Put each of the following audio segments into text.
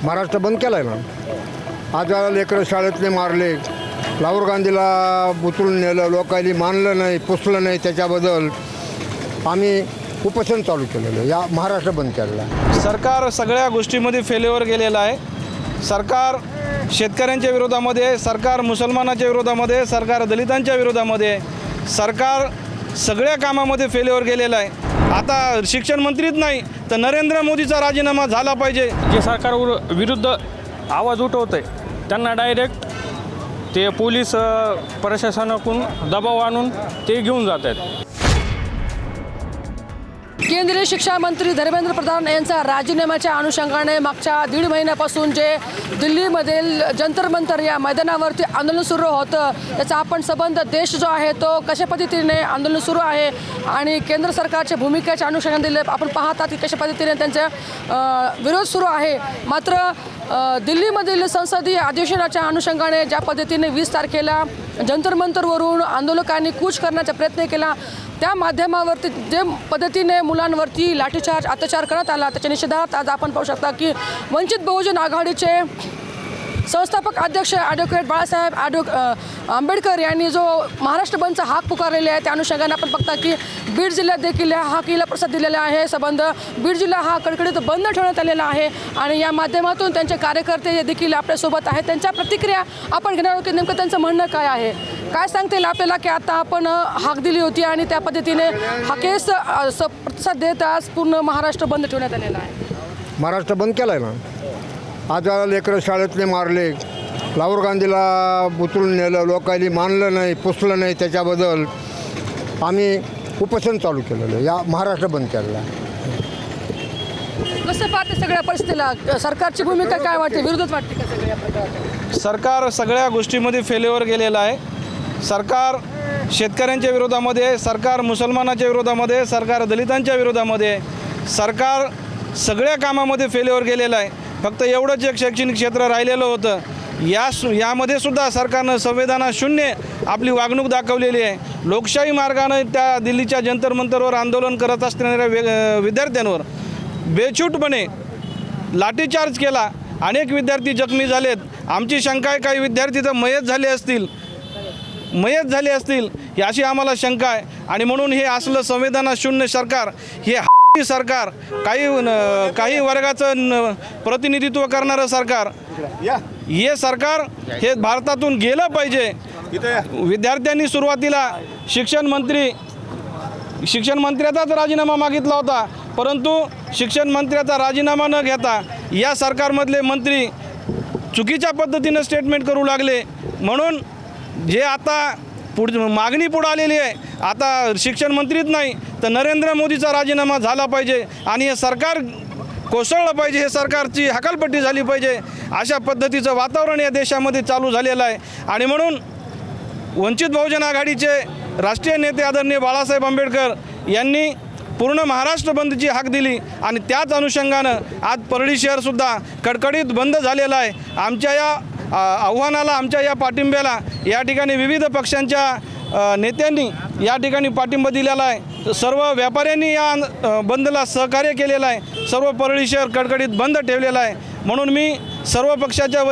महाराष्ट्र बंद केला आहे ना. आज लेकरं शाळेतले मारले, राहुल गांधीला उचलून नेलं, लोकांनी मानलं नाही, पुसलं नाही, त्याच्याबद्दल आम्ही उपोषण चालू केलेलं आहे. या महाराष्ट्र बंद केलेला आहे. सरकार सगळ्या गोष्टींमध्ये फेल्युअर गेलेलं आहे. सरकार शेतकऱ्यांच्या विरोधामध्ये, सरकार मुसलमानाच्या विरोधामध्ये, सरकार दलितांच्या विरोधामध्ये, सरकार सगळ्या कामामध्ये फेल्युअर गेलेलं आहे. आता शिक्षण मंत्रीच नाही तर नरेंद्र मोदीचा राजीनामा झाला पाहिजे. जे सरकार विरुद्ध आवाज उठवत आहे त्यांना डायरेक्ट ते पोलीस प्रशासनाकडून दबाव आणून ते घेऊन जात आहेत. केंद्रीय शिक्षा मंत्री धर्मेंद्र प्रधान यांचा राजीनाम्याच्या अनुषंगाने मागच्या 1.5 महिन्यापासून जे दिल्लीमधील जंतर मंतर या मैदानावरती आंदोलन सुरू होतं, त्याचा आपण संबंध देश जो आहे तो कशा पद्धतीने आंदोलन सुरू आहे आणि केंद्र सरकारच्या भूमिकेच्या अनुषंगाने आपण पाहतात की कशा पद्धतीने त्यांचा विरोध सुरू आहे. मात्र दिल्लीमधील संसदीय अधिवेशनाच्या अनुषंगाने ज्या पद्धतीने 20 तारखेला जंतर मंतरवरून आंदोलकांनी कूच करण्याचा प्रयत्न केला, त्या माध्यमावरती जे पद्धतीने मुलांवरती लाठीचार्ज अत्याचार करण्यात आला, त्याच्या निषेधार्थ आज आपण पाहू शकता की वंचित बहुजन आघाडीचे संस्थापक अध्यक्ष ॲडव्होकेट बाळासाहेब आंबेडकर यांनी जो महाराष्ट्र बंदचा हाक पुकारलेला आहे, त्या अनुषंगाने आपण बघता की बीड जिल्ह्यात देखील या हाकीला प्रतिसाद दिलेला आहे. संबंध बीड जिल्हा हा कडकडीत बंद ठेवण्यात आलेला आहे आणि या माध्यमातून त्यांचे कार्यकर्ते देखील आपल्यासोबत आहेत. त्यांच्या प्रतिक्रिया आपण घेणार आहोत की नेमकं त्यांचं म्हणणं काय आहे, काय सांगता येईल आपल्याला की आता आपण हाक दिली होती आणि त्या पद्धतीने हाकेस प्रतिसाद देत आज पूर्ण महाराष्ट्र बंद ठेवण्यात आलेला आहे. महाराष्ट्र बंद केला आहे ना. आज लेकरं शाळेतले मारले, राहुल गांधीला उचलून नेलं, लोकांनी मानलं नाही, पुसलं नाही, त्याच्याबद्दल आम्ही उपोषण चालू केलेलं आहे. या महाराष्ट्र बंद केलेला आहे. कसं पाहते सगळ्या परिस्थितीला, सरकारची भूमिका काय वाटते, विरोधात वाटते का सगळ्या प्रकारात? सरकार सगळ्या गोष्टींमध्ये फेल्युअर गेलेलं आहे. सरकार शेतकऱ्यांच्या विरोधामध्ये, सरकार मुसलमानाच्या विरोधामध्ये, सरकार दलितांच्या विरोधामध्ये, सरकार सगळ्या कामामध्ये फेल्युअर गेलेलं आहे. फक्त एवढंच एक शैक्षणिक क्षेत्र राहिलेलं होतं. यामध्ये सुद्धा सरकारनं संवेदनाशून्य आपली वागणूक दाखवलेली आहे. लोकशाही मार्गाने त्या दिल्लीच्या जंतर मंतरवर आंदोलन करत असणाऱ्या विद्यार्थ्यांवर बेछूटपणे लाठीचार्ज केला. अनेक विद्यार्थी जखमी झालेत. आमची शंका आहे काही विद्यार्थी तर मयत झाले असतील ही अशी आम्हाला शंका आहे. आणि म्हणून हे असलं संवेदनाशून्य सरकार, हे सरकार, काही वर्गाचं प्रतिनिधित्व करणारं सरकार, हे सरकार हे भारतातून गेलं पाहिजे. विद्यार्थ्यांनी सुरुवातीला शिक्षण मंत्र्याचाच राजीनामा मागितला होता, परंतु शिक्षण मंत्र्याचा राजीनामा न घेता या सरकारमधले मंत्री चुकीच्या पद्धतीनं स्टेटमेंट करू लागले. म्हणून जे आता मागणी पुढे आलेली आहे, आता शिक्षण मंत्रीच नाही तर नरेंद्र मोदीचा राजीनामा झाला पाहिजे आणि हे सरकार कोसळलं पाहिजे, हे सरकारची हकालपट्टी झाली पाहिजे. अशा पद्धतीचं वातावरण या देशामध्ये चालू झालेलं आहे. आणि म्हणून वंचित बहुजन आघाडीचे राष्ट्रीय नेते आदरणीय बाळासाहेब आंबेडकर यांनी पूर्ण महाराष्ट्र बंदची हाक दिली आणि त्याच अनुषंगानं आज परळी शहरसुद्धा कडकडीत बंद झालेलं आहे. आमच्या या आव्हानाला, आमच्या या पाठिंब्याला या ठिकाणी विविध पक्षांच्या नेत्यांनी या ठिकाणी पाठिंबा दिलेला आहे. सर्व व्यापाऱ्यांनी या बंदला सहकार्य केलेलं आहे. सर्व परळी शहर कडकडीत बंद ठेवलेलं आहे. म्हणून मी सर्व पक्षाच्या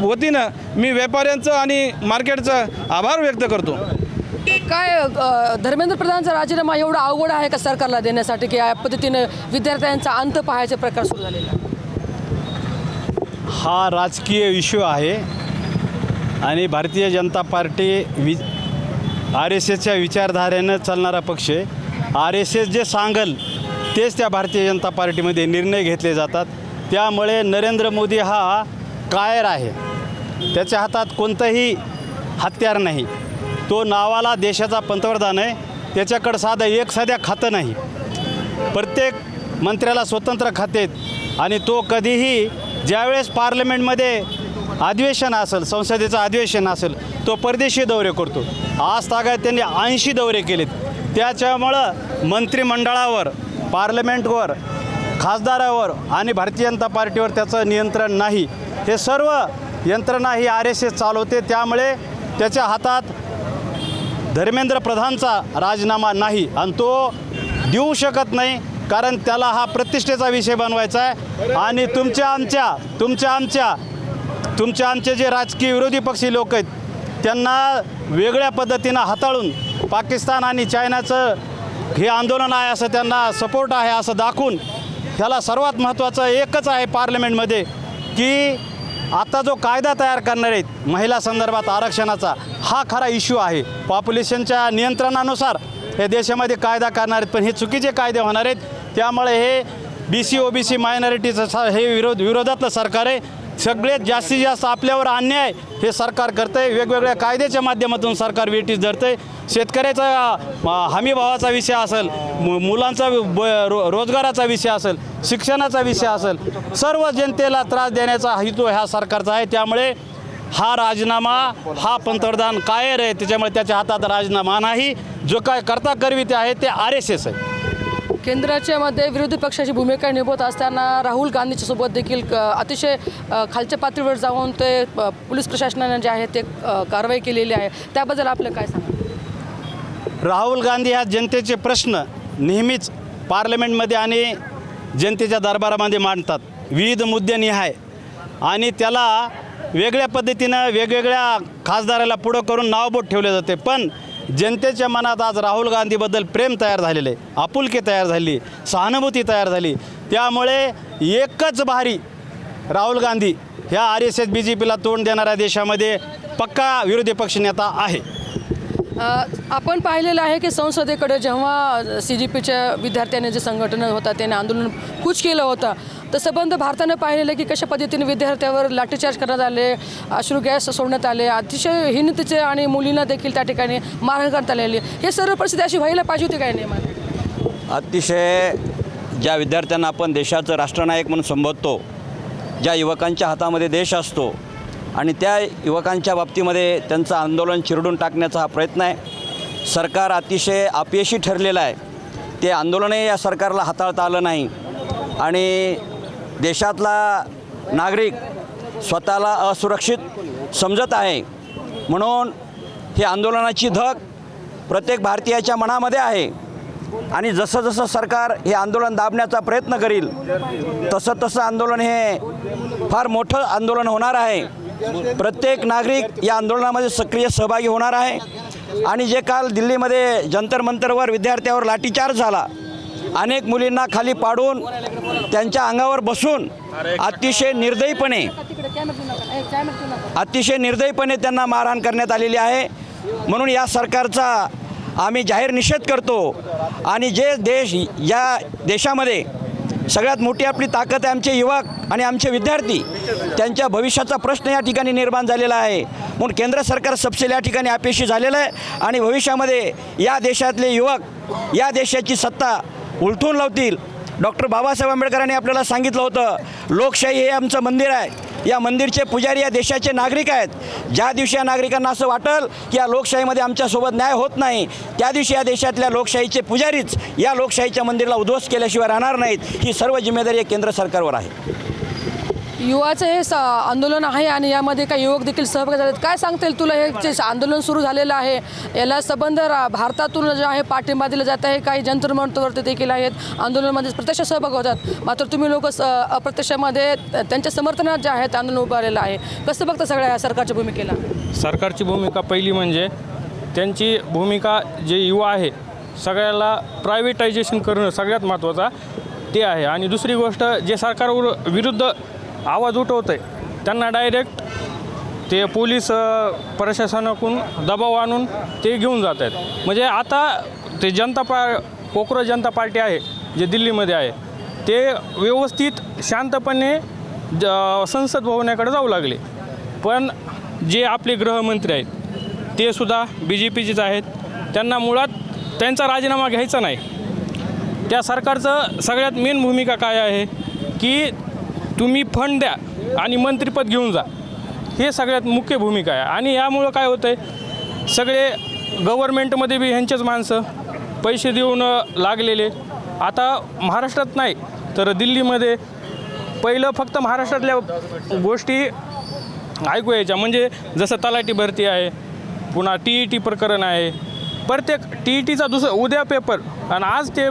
वतीनं मी व्यापाऱ्यांचं आणि मार्केटचं आभार व्यक्त करतो. काय धर्मेंद्र प्रधानचा राजीनामा एवढा अवघड आहे का सरकारला देण्यासाठी की या पद्धतीने विद्यार्थ्यांचा अंत पाहायचे प्रकार सुरू झालेला आहे? हा राजकीय इश्यू आहे आणि भारतीय जनता पार्टी RSSच्या विचारधारेनं चालणारा पक्ष आहे. RSS जे सांगल तेच त्या भारतीय जनता पार्टीमध्ये निर्णय घेतले जातात. त्यामुळे नरेंद्र मोदी हा कायर आहे. त्याच्या हातात कोणतंही हत्यार नाही. तो नावाला देशाचा पंतप्रधान आहे. त्याच्याकडं साध्या खातं नाही. प्रत्येक मंत्र्याला स्वतंत्र खाते आहेत आणि तो कधीही ज्यावेळेस पार्लमेंटमध्ये अधिवेशन असेल, संसदेचं अधिवेशन असेल, तो परदेशी दौरे करतो. आज तागायत त्यांनी 80 दौरे केलेत. त्याच्यामुळं मंत्रिमंडळावर, पार्लमेंटवर, खासदारावर आणि भारतीय जनता पार्टीवर त्याचं नियंत्रण नाही. हे सर्व यंत्रणा ही RSS चालवते. त्यामुळे त्याच्या हातात धर्मेंद्र प्रधानचा राजीनामा नाही आणि तो देऊ शकत नाही. कारण त्याला हा प्रतिष्ठेचा विषय बनवायचा आहे. आणि तुमचे आमचे जे राजकीय विरोधी पक्षी लोक आहेत त्यांना वेगळ्या पद्धतीनं हाताळून पाकिस्तान आणि चायनाचं हे आंदोलन आहे असं त्यांना सपोर्ट आहे असं दाखवून ह्याला सर्वात महत्त्वाचं एकच आहे पार्लमेंटमध्ये की आता जो कायदा तयार करणार आहेत महिला संदर्भात आरक्षणाचा हा खरा इश्यू आहे. पॉप्युलेशनच्या नियंत्रणानुसार हे देशामध्ये कायदा करणार आहेत पण हे चुकीचे कायदे होणार आहेत. त्यामुळे हे BC OBC मायनॉरिटीचं हे विरोधातलं सरकार आहे. सगळ्यात जास्तीत जास्त आपल्यावर अन्याय हे सरकार करतं आहे. वेगवेगळ्या कायद्याच्या माध्यमातून सरकार वेटीस धरतं आहे. शेतकऱ्याचा हमीभावाचा विषय असेल, मुलांचा रोजगाराचा विषय असेल, शिक्षणाचा विषय असेल, सर्व जनतेला त्रास देण्याचा हेतू ह्या सरकारचा आहे. त्यामुळे हा राजीनामा हा पंतप्रधान कायर आहे. त्याच्यामुळे त्याच्या हातात राजीनामा नाही. जो काय करता करविते आहे ते RSS आहे. केंद्राच्या मध्ये विरोधी पक्षाची भूमिका निभवत असताना राहुल गांधीच्या सोबत देखील अतिशय खालच्या पातळीवर जाऊन ते पोलीस प्रशासनाने जे आहे ते कारवाई केलेली आहे. त्याबद्दल आपलं काय सांगा? राहुल गांधी हा जनतेचे प्रश्न नेहमीच पार्लमेंटमध्ये आणि जनतेच्या दरबारामध्ये मांडतात विविध मुद्देनिहाय आणि त्याला वेगळ्या पद्धतीनं वेगवेगळ्या खासदाराला पुढं करून नावबोट ठेवले जाते. पण जनतेच्या मनात आज राहुल गांधीबद्दल प्रेम तयार झालेले, आपुलकी तयार झाली, सहानुभूती तयार झाली. त्यामुळे एकच भारी राहुल गांधी ह्या RSS BJPला तोंड देणाऱ्या देशामध्ये पक्का विरोधी पक्षनेता आहे. आपण पाहिलेलं आहे की संसदेकडे जेव्हा CGPच्या विद्यार्थ्यांनी जे संघटना होता त्याने आंदोलन कूच केलं होतं तसं बंद भारतानं पाहिलेलं की कशा पद्धतीने विद्यार्थ्यावर लाठीचार्ज करण्यात आले, अश्रू गॅस सोडण्यात आले, अतिशय हिंमतीचे आणि मुलींना देखील त्या ठिकाणी मारहाण करण्यात आलेली. हे सर्व परिस्थिती अशी व्हायला पाहिजे होती काय नेमकं? अतिशय ज्या विद्यार्थ्यांना आपण देशाचं राष्ट्रनायक म्हणून संबोधतो, ज्या युवकांच्या हातामध्ये देश असतो आणि त्या युवकांच्या बाबतीमध्ये त्यांचं आंदोलन चिरडून टाकण्याचा हा प्रयत्न आहे. सरकार अतिशय अपयशी ठरलेलं आहे. ते आंदोलनही या सरकारला हाताळता आलं नाही आणि देशातला नागरिक स्वतःला असुरक्षित समजत आहे. म्हणून ही आंदोलनाची धग प्रत्येक भारतीयाच्या मनामध्ये आहे आणि जसं जसं सरकार हे आंदोलन दाबण्याचा प्रयत्न करील तसं तसं आंदोलन हे फार मोठं आंदोलन होणार आहे. प्रत्येक नागरिक या आंदोलनामध्ये सक्रिय सहभागी होणार आहे. आणि जे काल दिल्लीमध्ये जंतर मंतरवर विद्यार्थ्यावर लाठीचार्ज झाला, अनेक मुलींना खाली पाडून त्यांच्या अंगावर बसून अतिशय निर्दयीपणे त्यांना मारहाण करण्यात आलेली आहे. म्हणून या सरकारचा आम्ही जाहीर निषेध करतो. आणि जे देश या देशामध्ये सगळ्यात मोठी आपली ताकद आहे आमचे युवक आणि आमचे विद्यार्थी, त्यांच्या भविष्याचा प्रश्न या ठिकाणी निर्माण झालेला आहे. म्हणून केंद्र सरकार सबसेल या ठिकाणी अपयशी झालेलं आहे आणि भविष्यामध्ये या देशातले युवक या देशाची सत्ता उलथून लावतील. डॉक्टर बाबासाहेब आंबेडकरांनी आपल्याला सांगितलं होतं, लोकशाही हे आमचं मंदिर आहे, या मंदिरचे पुजारी या देशाचे नागरिक आहेत. ज्या दिवशी या नागरिकांना असं वाटेल की या लोकशाहीमध्ये आमच्यासोबत न्याय होत नाही, त्या दिवशी या देशातल्या लोकशाहीचे पुजारीच या लोकशाहीच्या मंदिराला उद्ध्वस्त केल्याशिवाय राहणार नाहीत. ही सर्व जिम्मेदारी या केंद्र सरकारवर आहे. युवाचं हे आंदोलन आहे आणि यामध्ये काही युवक देखील सहभागी झालेत. काय सांगता येईल तुला, हे जे आंदोलन सुरू झालेलं आहे याला संबंध भारतातून जे आहे पाठिंबा दिला जात आहे, काही जंतर मंतरवरती देखील आहेत आंदोलनामध्ये प्रत्यक्ष सहभाग होतात, मात्र तुम्ही लोक अप्रत्यक्षामध्ये त्यांच्या समर्थनात जे आहेत आंदोलन उभारलेलं आहे. कसं बघता सगळ्या सरकारच्या भूमिकेला? सरकारची भूमिका पहिली म्हणजे त्यांची भूमिका जे युवा आहे सगळ्याला प्रायव्हेटायझेशन करणं सगळ्यात महत्त्वाचा ते आहे. आणि दुसरी गोष्ट, जे सरकारवर विरुद्ध आवाज उठवत आहे त्यांना डायरेक्ट ते पोलीस प्रशासनाकडून दबाव आणून ते घेऊन जात आहेत. म्हणजे आता ते कोकरोच जनता पार्टी आहे जे दिल्लीमध्ये आहे ते व्यवस्थित शांतपणे संसद भवनाकडे जाऊ लागले. पण जे आपले गृहमंत्री आहेत ते सुद्धा BJPचेच आहेत. त्यांना मुळात त्यांचा राजीनामा घ्यायचा नाही. त्या सरकारचं सगळ्यात मेन भूमिका काय आहे की तुम्ही फंड द्या आणि मंत्रिपद घेऊन जा, हे सगळ्यात मुख्य भूमिका आहे. आणि यामुळं काय होतं आहे, सगळे गव्हर्मेंटमध्ये बी ह्यांचेच माणसं पैसे देऊन लागलेले. आता महाराष्ट्रात नाही तर दिल्लीमध्ये पहिलं फक्त महाराष्ट्रातल्या गोष्टी ऐकू यायच्या, म्हणजे जसं तलाठी भरती आहे, पुन्हा TET प्रकरण आहे, प्रत्येक TETचा उद्या पेपर आणि आज ते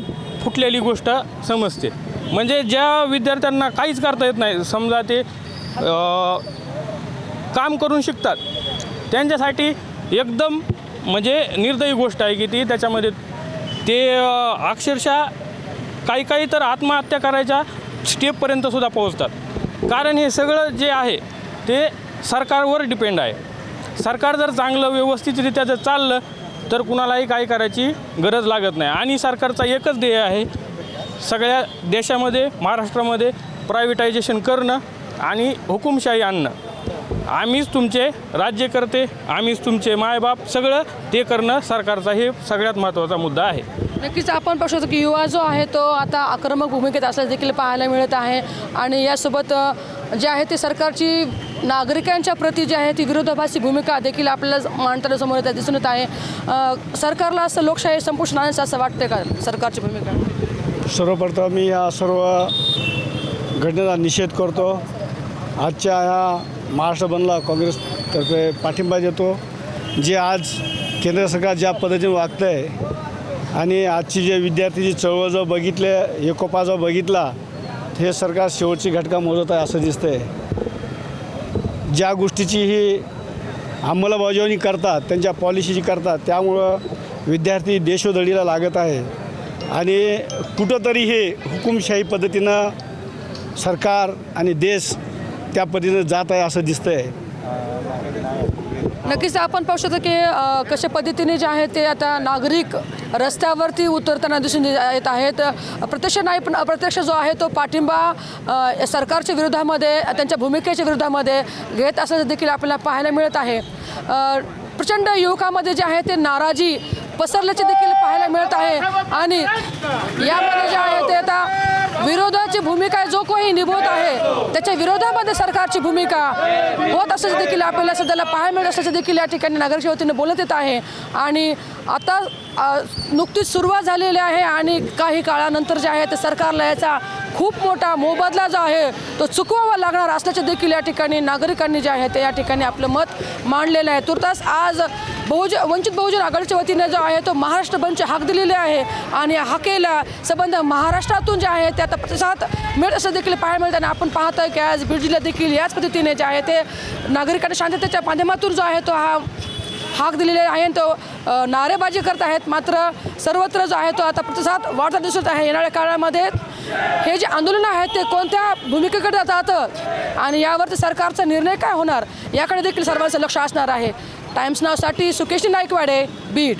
फुटलेली गोष्ट समजते. म्हणजे ज्या विद्यार्थ्यांना काहीच करता येत नाही, समजा ते काम करून शिकतात, त्यांच्यासाठी एकदम म्हणजे निर्दयी गोष्ट आहे की ती त्याच्यामध्ये ते अक्षरशः काही तर आत्महत्या करायच्या स्टेपपर्यंतसुद्धा पोहोचतात. कारण हे सगळं जे आहे ते सरकारवर डिपेंड आहे. सरकार जर चांगलं व्यवस्थितरित्या जर चाललं तर कुणालाही काही करायची गरज लागत नाही. आणि सरकारचा एकच ध्येय आहे, सगळ्या देशामध्ये महाराष्ट्रामध्ये प्रायव्हेटायझेशन करणं आणि हुकुमशाही आणणं. आम्हीच तुमचे राज्यकर्ते, आम्हीच तुमचे मायबाप, सगळं ते करणं सरकारचा हे सगळ्यात महत्त्वाचा मुद्दा आहे. नक्कीच आपण पाहू शकतो की युवा जो आहे तो आता आक्रमक भूमिकेत असल्याचं देखील पाहायला मिळत आहे. आणि यासोबत जे आहे ते सरकारची नागरिकांच्या प्रती जी आहे ती विरोधाभासी भूमिका देखील आपल्याला मांडताना समोर येत दिसून येत आहे. सरकारला असं लोकशाही संपुष्ट आणण्याचं असं वाटतं का सरकारची भूमिका? सर्वप्रथम मी या सर्व घटनेचा निषेध करतो. आजच्या ह्या महाराष्ट्र बंदला काँग्रेसतर्फे पाठिंबा देतो. जे आज केंद्र सरकार ज्या पद्धतीने वागतं आहे आणि आजची जे विद्यार्थीची चळवळ जर बघितले, एकोपा जर बघितला, हे सरकार शेवटची घटका मोजत आहे असं दिसतं आहे. ज्या गोष्टीची ही अंमलबजावणी करतात, त्यांच्या पॉलिसीची करतात, त्यामुळं विद्यार्थी देशोधडीला लागत आहे. आणि कुठंतरी हे हुकुमशाही पद्धतीनं सरकार आणि देश त्या पद्धतीनं जात आहे असं दिसतं आहे. नक्कीच आपण पाहू शकतो की कशा पद्धतीने जे आहे ते आता नागरिक रस्त्यावरती उतरताना दिसून येत आहेत. प्रत्यक्ष नाही पण अप्रत्यक्ष जो आहे तो पाठिंबा सरकारच्या विरोधामध्ये, त्यांच्या भूमिकेच्या विरोधामध्ये घेत असल्याचं देखील आपल्याला पाहायला मिळत आहे. प्रचंड युवकामध्ये जे आहे ते नाराजी पसरल्याचे देखील पाहायला मिळत आहे. आणि यामध्ये जे आहे ते आता विरोधाची भूमिका जो कोणी निभवत आहे त्याच्या विरोधामध्ये सरकारची भूमिका होत असल्याचं देखील आपल्याला सध्याला पाहायला मिळत असल्याचं देखील या ठिकाणी नागरिकच्या वतीने बोलत येत आहे. आणि आता नुकतीच सुरुवात झालेली आहे आणि काही काळानंतर जे आहे ते सरकारला याचा खूप मोठा मोबदला जो आहे तो चुकवावा लागणार असल्याचे देखील या ठिकाणी नागरिकांनी जे आहे ते या ठिकाणी आपलं मत मांडलेलं आहे. तुर्तास आज वंचित बहुजन आघाडीच्या वतीने जो आहे तो महाराष्ट्र बंदची हाक दिलेली आहे. आणि या हाकेला संबंध महाराष्ट्रातून जे आहे ते आता प्रतिसाद मिळत असं देखील पाहायला मिळत. आणि आपण पाहतोय की आज बीड जिल्ह्यात देखील याच पद्धतीने जे आहे ते नागरिकांना शांततेच्या माध्यमातून जो आहे तो हाक दिलेले आहे, तो नारेबाजी करत आहेत. मात्र सर्वत्र जो आहे तो आता प्रतिसाद वाढता दिसत आहे. येणाऱ्या काळामध्ये हे जे आंदोलनं आहेत ते कोणत्या भूमिकेकडे जातात आणि यावरती सरकारचा निर्णय काय होणार याकडे देखील सर्वांचं लक्ष असणार आहे. टाइम्स नावसाठी सुकेश नाईकवाडे, बीड.